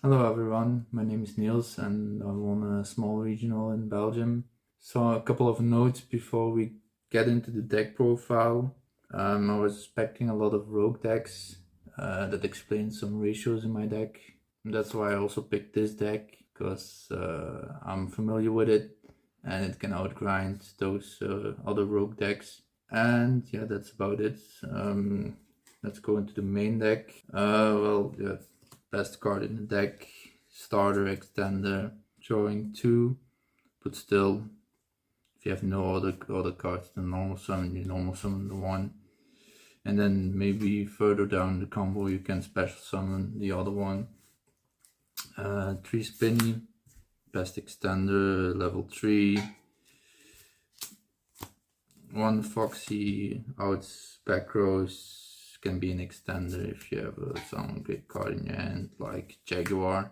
Hello everyone, my name is Niels and I won a small regional in Belgium. So a couple of notes before we get into the deck profile. I was expecting a lot of rogue decks that explain some ratios in my deck. And that's why I also picked this deck, because I'm familiar with it and it can outgrind those other rogue decks. And yeah, that's about it. Let's go into the main deck. Best card in the deck, starter, extender, drawing 2, but still, if you have no other cards than normal summon, you normal summon the one. And then maybe further down the combo you can special summon the other one. 3 Spinny, best extender, level 3. 1 Foxy, outs, back rows, can be an extender if you have a Salamangreat card in your hand, like Jaguar,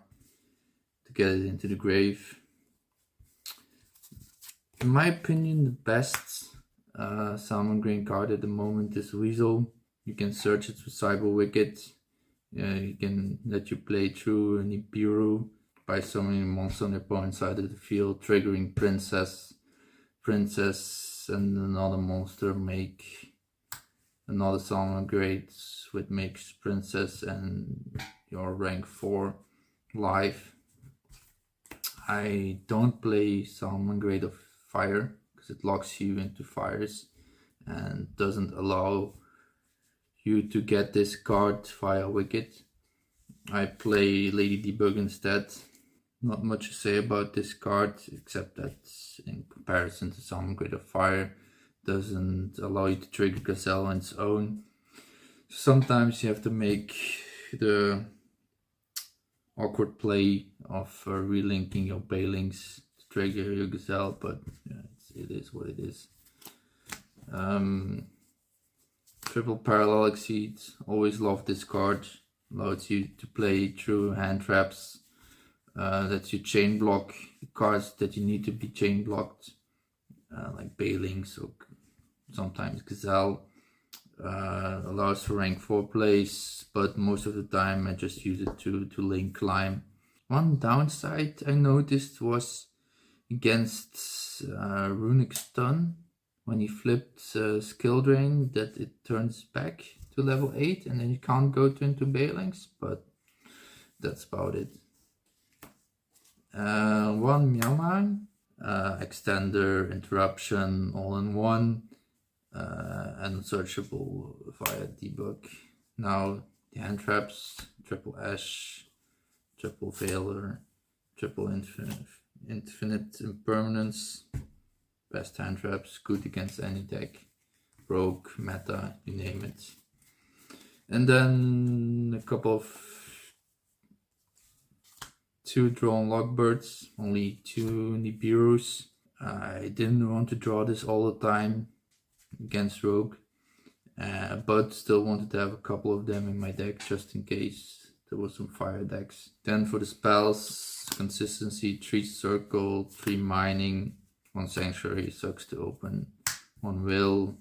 to get it into the grave. In my opinion, the best Salamangreat card at the moment is Weasel. You can search it for Cyber Wicket. You can let you play through Nibiru by summoning a monster on your opponent's side of the field, triggering Princess, and another monster, make another Salamangreat with makes Princess and your rank 4 live. I don't play Salamangreat of Fire because it locks you into fires and doesn't allow you to get this card via Wicket. I play Lady Debug instead. Not much to say about this card, except that in comparison to Salamangreat of Fire, doesn't allow you to trigger Gazelle on its own. Sometimes you have to make the awkward play of relinking your Bailings to trigger your Gazelle, but yeah, it is what it is. Triple Parallel Exceed, always love this card. Allows you to play through hand traps, lets you chain block the cards that you need to be chain blocked, like Bailings or sometimes Gazelle. Allows for rank 4 plays, but most of the time I just use it to link climb. One downside I noticed was against Runic Stun, when you flipped skill drain, that it turns back to level 8 and then you can't go into Bailings, but that's about it. 1 Myanmar, extender, interruption, all in one. Unsearchable via debug. Now the hand traps, triple Ash, triple Veiler, triple infinite impermanence. Best hand traps, good against any deck, rogue, meta, you name it. And then a couple of 2 drawn Lockbirds, only 2 Nibirus. I didn't want to draw this all the time against rogue, but still wanted to have a couple of them in my deck just in case there was some fire decks. Then for the spells, consistency, 3 circle, 3 mining, 1 sanctuary, sucks to open, 1 will,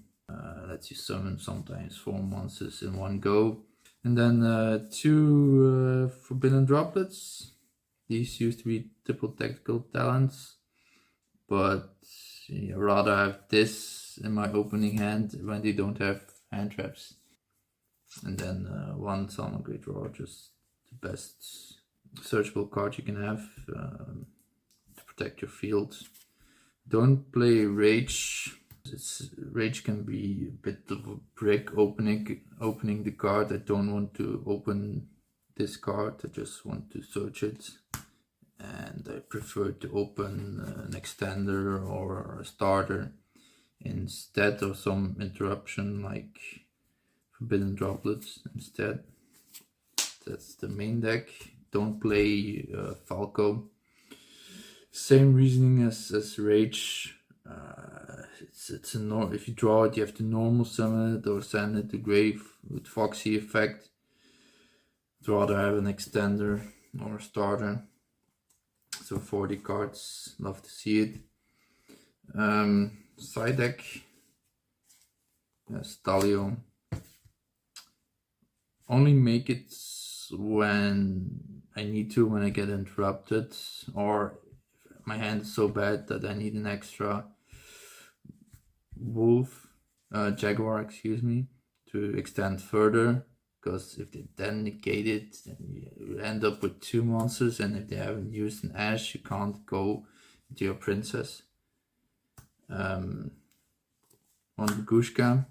lets you summon sometimes 4 monsters in one go. And then 2 forbidden droplets. These used to be triple tactical talents, but I'd rather have this in my opening hand when they don't have hand traps. And then 1 Salamangreat draw, just the best searchable card you can have to protect your field. Don't play Rage. Rage can be a bit of a brick opening the card. I don't want to open this card, I just want to search it. And I prefer to open an extender or a starter instead of some interruption like forbidden droplets instead. That's the main deck. Don't play Falco. Same reasoning as Rage. If you draw it, you have to normal summon it or send it to grave with Foxy effect. I'd rather have an extender or a starter. So 40 cards, love to see it. Side deck, Stalio. Only make it when I need to when I get interrupted, or my hand is so bad that I need an extra jaguar, excuse me, to extend further. Because if they then negate it, then you end up with 2 monsters, and if they haven't used an ash, you can't go into your princess. On Gushka,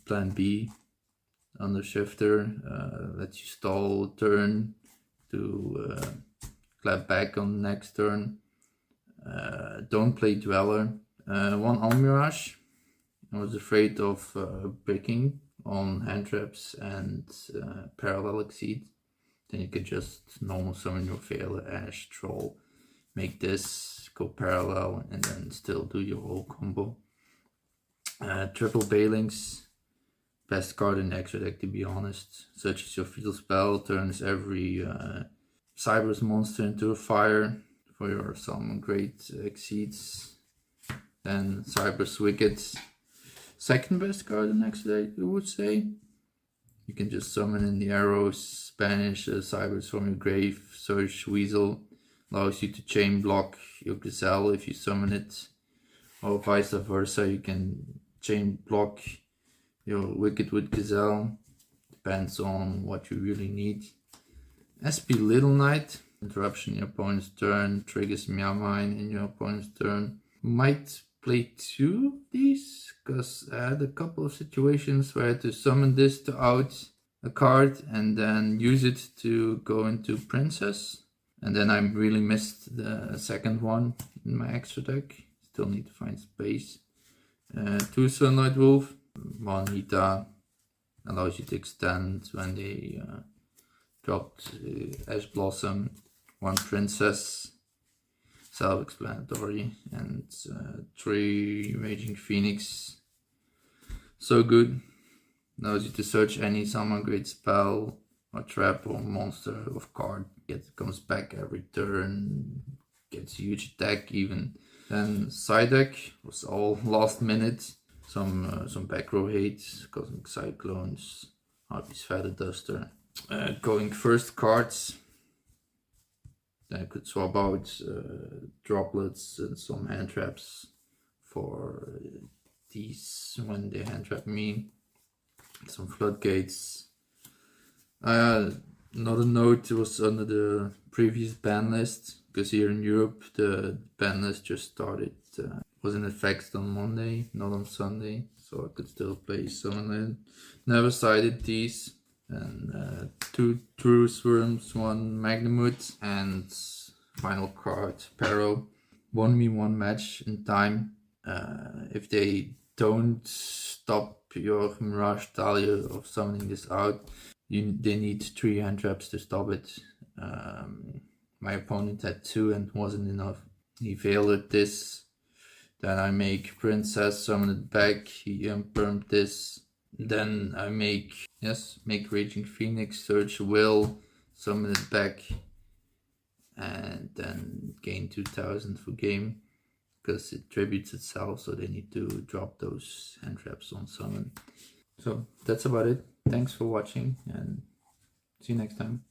plan B, under shifter, lets you stall turn to clap back on the next turn. Don't play Dweller. One Almirage. I was afraid of breaking on hand traps and parallel exceed. Then you could just normal summon your Veil, Ash, Troll, make this, go parallel, and then still do your whole combo. Triple Bailings, best card in the extra deck, to be honest. Such as your Fatal Spell turns every Cyber's monster into a fire for your Salamangreat exceeds. Then Cyber's Wicked, second best card in the extra deck, I would say. You can just summon in the arrows, banish Cybers from your grave, search Weasel, allows you to chain block your Gazelle if you summon it, or vice versa. You can chain block your Wicked with Gazelle, depends on what you really need. SP Little Knight, interruption in your opponent's turn, triggers Meow Mine in your opponent's turn. Might play 2 of these, because I had a couple of situations where I had to summon this to out a card and then use it to go into Princess. And then I really missed the second one in my extra deck. Still need to find space. 2 Sunlight Wolf, 1 Nita, allows you to extend when they dropped Ash Blossom, 1 Princess, self-explanatory, and 3 Raging Phoenix. So good. Allows you to search any Salamangreat spell or trap or monster of card. It comes back every turn, gets huge attack even. Then side deck was all last minute. Some back row hate, Cosmic Cyclones, Harpy's Feather Duster. Going first cards. Then I could swap out droplets and some hand traps for these when they hand trap me. Some floodgates. Another note was under the previous ban list, because here in Europe the ban list just started. Was in effect on Monday, not on Sunday, so I could still play some. Never sided these. And 2 True Swarms, 1 Magnamut, and final card Pero. 1v1 match in time. If they don't stop your Mirage Dahlia of summoning this out, they need 3 hand traps to stop it. My opponent had 2 and wasn't enough. He failed this. Then I make Princess, summon it back. He unpermed this. Then I make Raging Phoenix, search Will, summon it back, and then gain 2000 for game, because it tributes itself, so they need to drop those hand traps on summon. So that's about it. Thanks for watching, and see you next time.